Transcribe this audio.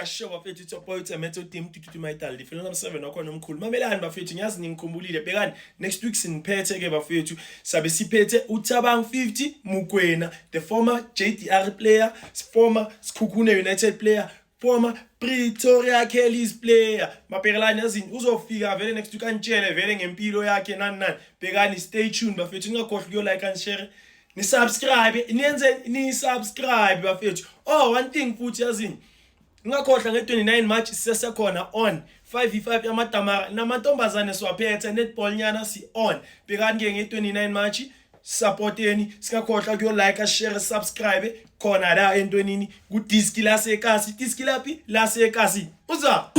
Kuyashow bafethu it's your boy Metso team to my talent. Final number 7 wakhona omkhulu. Mamelani bafethu ngiyazi ningikhumbulile. Bhekani next week siniphethe ke bafethu. Sabe siphethe uThabang 50 Mukwena, the former JDR player, former Sekhukhune United player, former Pretoria Kelly's player. Mabhekelani yazini uzofika vele next week anitshele vele ngempilo yakhe nani. Bhekani stay tuned bafethu ngakhohlwa yo like and share. Ni subscribe, ni subscribe bafethu. Oh, one thing futhi yazini. Ngakhohlwa nge29 March sisesekhona on 5v5 yamadamara namantombazane siwaphethe netball nyana si on. Bhekani ke nge29 March supporteni singakhohlwa kuyo like share subscribe khona la entwenini ku disk la sekasi disk laphi la sekasi uza